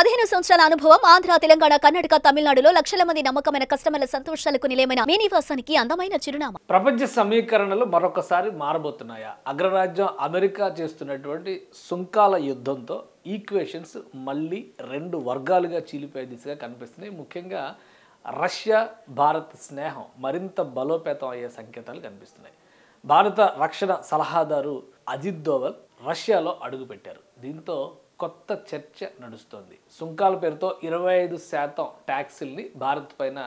15 సంవత్సరాల అనుభవం ఆంధ్ర, తెలంగాణ, కర్ణాటక, తమిళనాడులో లక్షల మంది నమ్మకమైన కస్టమర్ల సంతోషాలకు నిలయమైన మీ నివాసానికి అందమైన చిరునామా. ప్రపంచ సమీకరణలు మరొకసారి మారబోతున్నాయా? అగ్రరాజ్యం అమెరికా చేస్తున్నటువంటి సుంకాల యుద్ధంతో ఈక్వేషన్స్ మళ్ళీ రెండు వర్గాలుగా చీలిపోయే దిశగా కనిపిస్తున్నాయి. ముఖ్యంగా రష్యా భారత్ స్నేహం మరింత బలోపేతం అయ్యే సంకేతాలు కనిపిస్తున్నాయి. భారత రక్షణ సలహాదారు అజిత్ దోవల్ రష్యాలో అడుగుపెట్టారు. దీంతో కొత్త చర్చ నడుస్తోంది. సుంకాల పేరుతో 25% ట్యాక్సుల్ని భారత్ పైన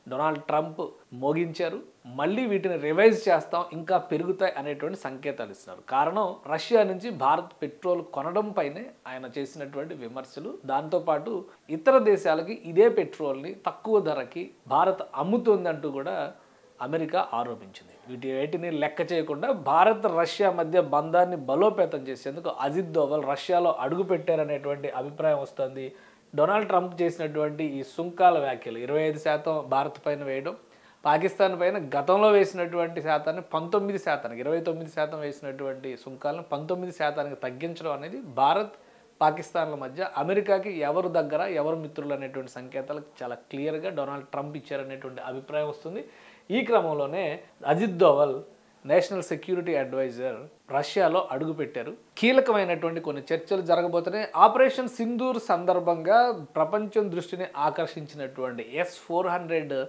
డొనాల్డ్ ట్రంప్ మోగించారు. మళ్ళీ వీటిని రివైజ్ చేస్తాం, ఇంకా పెరుగుతాయి అనేటువంటి సంకేతాలు ఇస్తున్నారు. కారణం రష్యా నుంచి భారత్ పెట్రోల్ కొనడం పైనే ఆయన చేసినటువంటి విమర్శలు. దాంతోపాటు ఇతర దేశాలకి ఇదే పెట్రోల్ని తక్కువ ధరకి భారత్ అమ్ముతుందంటూ కూడా అమెరికా ఆరోపించింది. వీటిని లెక్క చేయకుండా భారత్ రష్యా మధ్య బంధాన్ని బలోపేతం చేసేందుకు అజిత్ దోవల్ రష్యాలో అడుగుపెట్టారనేటువంటి అభిప్రాయం వస్తుంది. డొనాల్డ్ ట్రంప్ చేసినటువంటి ఈ సుంకాల వ్యాఖ్యలు 25% భారత్ పైన వేయడం, పాకిస్తాన్ పైన గతంలో వేసినటువంటి శాతాన్ని 19%, 29% వేసినటువంటి సుంకాలను 19% తగ్గించడం అనేది భారత్ పాకిస్తాన్ల మధ్య అమెరికాకి ఎవరు దగ్గర ఎవరు మిత్రులు అనేటువంటి సంకేతాలు చాలా క్లియర్గా డొనాల్డ్ ట్రంప్ ఇచ్చారనేటువంటి అభిప్రాయం వస్తుంది. ఈ క్రమంలోనే Ajit Doval national security advisor రష్యాలో అడుగుపెట్టారు. కీలకమైనటువంటి కొన్ని చర్చలు జరగబోతున్నాయి. ఆపరేషన్ సింధూర్ సందర్భంగా ప్రపంచం దృష్టిని ఆకర్షించినటువంటి S-400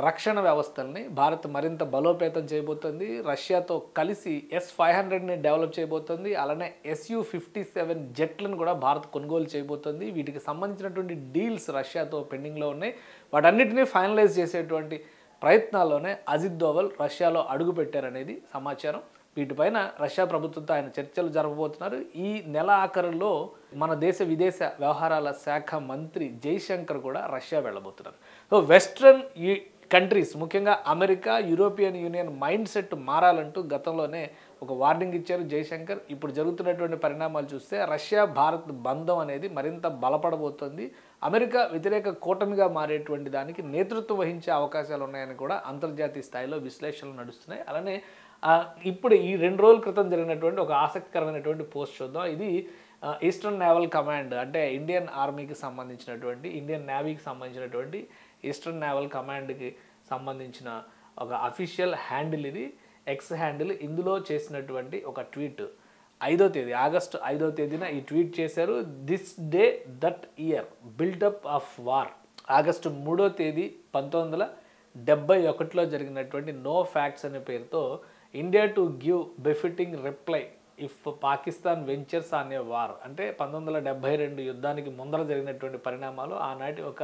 రక్షణ వ్యవస్థల్ని భారత్ మరింత బలోపేతం చేయబోతుంది. రష్యాతో కలిసి S-500ని డెవలప్ చేయబోతుంది. అలానే Su-57 జెట్లను కూడా భారత్ కొనుగోలు చేయబోతుంది. వీటికి సంబంధించినటువంటి డీల్స్ రష్యాతో పెండింగ్లో ఉన్నాయి. వాటన్నిటినీ ఫైనలైజ్ చేసేటువంటి ప్రయత్నాల్లోనే అజిత్ దోవల్ రష్యాలో అడుగుపెట్టారనేది సమాచారం. వీటిపైన రష్యా ప్రభుత్వంతో ఆయన చర్చలు జరగబోతున్నారు. ఈ నెల ఆఖరులో మన దేశ విదేశ వ్యవహారాల శాఖ మంత్రి జైశంకర్ కూడా రష్యా వెళ్ళబోతున్నారు. సో వెస్ట్రన్ కంట్రీస్, ముఖ్యంగా America, European Union mind set మారాలంటూ గతంలోనే ఒక వార్నింగ్ ఇచ్చారు జైశంకర్. ఇప్పుడు జరుగుతున్నటువంటి పరిణామాలు చూస్తే రష్యా భారత్ బంధం అనేది మరింత బలపడబోతోంది. అమెరికా వ్యతిరేక కూటమిగా మారేటువంటి దానికి నేతృత్వం వహించే అవకాశాలు ఉన్నాయని కూడా అంతర్జాతీయ స్థాయిలో విశ్లేషణలు నడుస్తున్నాయి. అలానే ఇప్పుడు ఈ 2 రోజుల క్రితం జరిగినటువంటి ఒక ఆసక్తికరమైనటువంటి పోస్ట్ చూద్దాం. ఇది ఈస్టర్న్ నేవల్ కమాండ్, అంటే ఇండియన్ ఆర్మీకి సంబంధించినటువంటి, ఇండియన్ నేవీకి సంబంధించినటువంటి ఈస్టర్న్ నేవల్ కమాండ్కి సంబంధించిన ఒక అఫీషియల్ హ్యాండిల్, ఇది ఎక్స్ హ్యాండిల్. ఇందులో చేసినటువంటి ఒక ట్వీట్ 5వ తేదీ, ఆగస్టు 5వ తేదీన ఈ ట్వీట్ చేశారు. This day that year buildup of war. August 3వ తేదీ 1971లో జరిగినటువంటి నో ఫ్యాక్ట్స్ అనే పేరుతో India to give befitting reply if Pakistan ventures on a war, అంటే 1972 యుద్ధానికి ముందర జరిగినటువంటి పరిణామాలు. ఆనాటి ఒక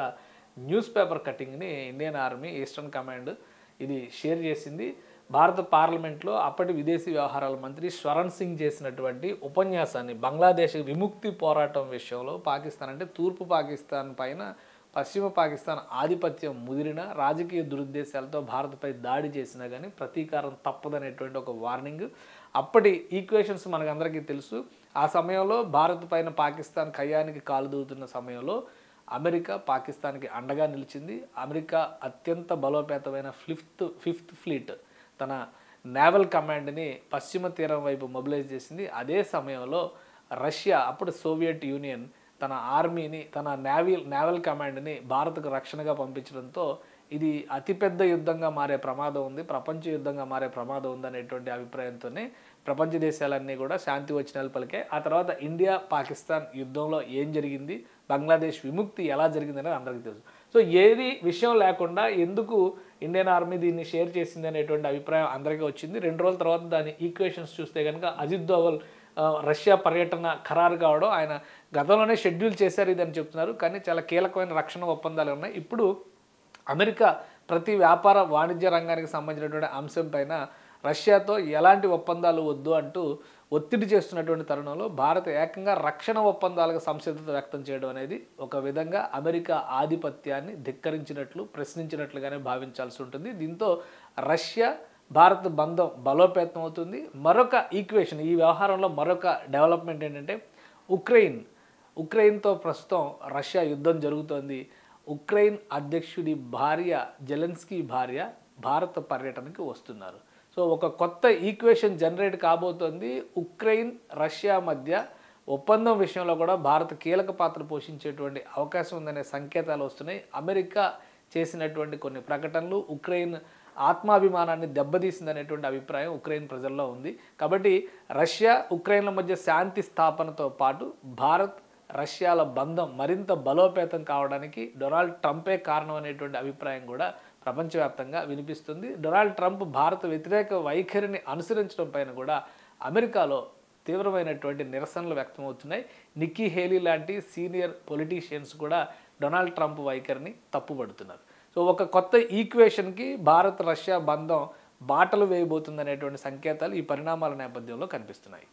న్యూస్ పేపర్ కటింగ్ని ఇండియన్ ఆర్మీ ఈస్టర్న్ కమాండ్ ఇది షేర్ చేసింది. భారత పార్లమెంట్లో అప్పటి విదేశీ వ్యవహారాల మంత్రి స్వరణ్ సింగ్ చేసినటువంటి ఉపన్యాసాన్ని, బంగ్లాదేశ్ విముక్తి పోరాటం విషయంలో పాకిస్తాన్, అంటే తూర్పు పాకిస్తాన్ పైన పశ్చిమ పాకిస్తాన్ ఆధిపత్యం ముదిరిన రాజకీయ దురుద్దేశాలతో భారత్పై దాడి చేసినా కానీ ప్రతీకారం తప్పదనేటువంటి ఒక వార్నింగ్. అప్పటి ఈక్వేషన్స్ మనకందరికీ తెలుసు. ఆ సమయంలో భారత్ పైన పాకిస్తాన్ కయ్యానికి కాలు దూతున్న సమయంలో అమెరికా పాకిస్తాన్కి అండగా నిలిచింది. అమెరికా అత్యంత బలోపేతమైన ఫిఫ్త్ ఫ్లీట్ తన నేవల్ కమాండ్ని పశ్చిమ తీరం వైపు మొబిలైజ్ చేసింది. అదే సమయంలో రష్యా, అప్పుడు సోవియట్ యూనియన్, తన ఆర్మీని, తన నేవల్ కమాండ్ని భారత్కు రక్షణగా పంపించడంతో ఇది అతిపెద్ద యుద్ధంగా మారే ప్రమాదం ఉంది, ప్రపంచ యుద్ధంగా మారే ప్రమాదం ఉంది అనేటువంటి అభిప్రాయంతోనే ప్రపంచ దేశాలన్నీ కూడా శాంతి వచనాలు పలికాయి. ఆ తర్వాత ఇండియా పాకిస్తాన్ యుద్ధంలో ఏం జరిగింది, బంగ్లాదేశ్ విముక్తి ఎలా జరిగింది అనేది అందరికీ తెలుసు. సో ఏది విషయం లేకుండా ఎందుకు ఇండియన్ ఆర్మీ దీన్ని షేర్ చేసింది అనేటువంటి అభిప్రాయం అందరికీ వచ్చింది. 2 రోజుల తర్వాత దాని ఈక్వేషన్స్ చూస్తే కనుక అజిత్ దోవల్ రష్యా పర్యటన ఖరారు కావడం, ఆయన గతంలోనే షెడ్యూల్ చేశారు ఇదని చెప్తున్నారు. కానీ చాలా కీలకమైన రక్షణ ఒప్పందాలు ఉన్నాయి. ఇప్పుడు అమెరికా ప్రతి వ్యాపార వాణిజ్య రంగానికి సంబంధించినటువంటి అంశం పైన రష్యాతో ఎలాంటి ఒప్పందాలు వద్దు అంటూ ఒత్తిడి చేస్తున్నటువంటి తరుణంలో భారత్ ఏకంగా రక్షణ ఒప్పందాలకు సంసిద్ధత వ్యక్తం చేయడం అనేది ఒక విధంగా అమెరికా ఆధిపత్యాన్ని ధిక్కరించినట్లు, ప్రశ్నించినట్లుగానే భావించాల్సి ఉంటుంది. దీంతో రష్యా భారత్ బంధం బలోపేతం అవుతుంది. మరొక ఈక్వేషన్, ఈ వ్యవహారంలో మరొక డెవలప్మెంట్ ఏంటంటే ఉక్రెయిన్తో ప్రస్తుతం రష్యా యుద్ధం జరుగుతోంది. ఉక్రెయిన్ అధ్యక్షుడి భార్య, జెలెన్స్కీ భార్య భారత పర్యటనకి వస్తున్నారు. సో ఒక కొత్త ఈక్వేషన్ జనరేట్ కాబోతోంది. ఉక్రెయిన్ రష్యా మధ్య ఒప్పందం విషయంలో కూడా భారత్ కీలక పాత్ర పోషించేటువంటి అవకాశం ఉందనే సంకేతాలు వస్తున్నాయి. అమెరికా చేసినటువంటి కొన్ని ప్రకటనలు ఉక్రెయిన్ ఆత్మాభిమానాన్ని దెబ్బతీసిందనేటువంటి అభిప్రాయం ఉక్రెయిన్ ప్రజల్లో ఉంది. కాబట్టి రష్యా ఉక్రెయిన్ల మధ్య శాంతి స్థాపనతో పాటు భారత్ రష్యాల బంధం మరింత బలోపేతం కావడానికి డొనాల్డ్ ట్రంపే కారణం అనేటువంటి అభిప్రాయం కూడా ప్రపంచవ్యాప్తంగా వినిపిస్తుంది. డొనాల్డ్ ట్రంప్ భారత వ్యతిరేక వైఖరిని అనుసరించడం పైన కూడా అమెరికాలో తీవ్రమైనటువంటి నిరసనలు వ్యక్తమవుతున్నాయి. నిక్కీ హేలీ లాంటి సీనియర్ పొలిటీషియన్స్ కూడా డొనాల్డ్ ట్రంప్ వైఖరిని తప్పుపడుతున్నారు. సో ఒక కొత్త ఈక్వేషన్కి భారత్ రష్యా బంధం బాటలు వేయబోతుందనేటువంటి సంకేతాలు ఈ పరిణామాల నేపథ్యంలో కనిపిస్తున్నాయి.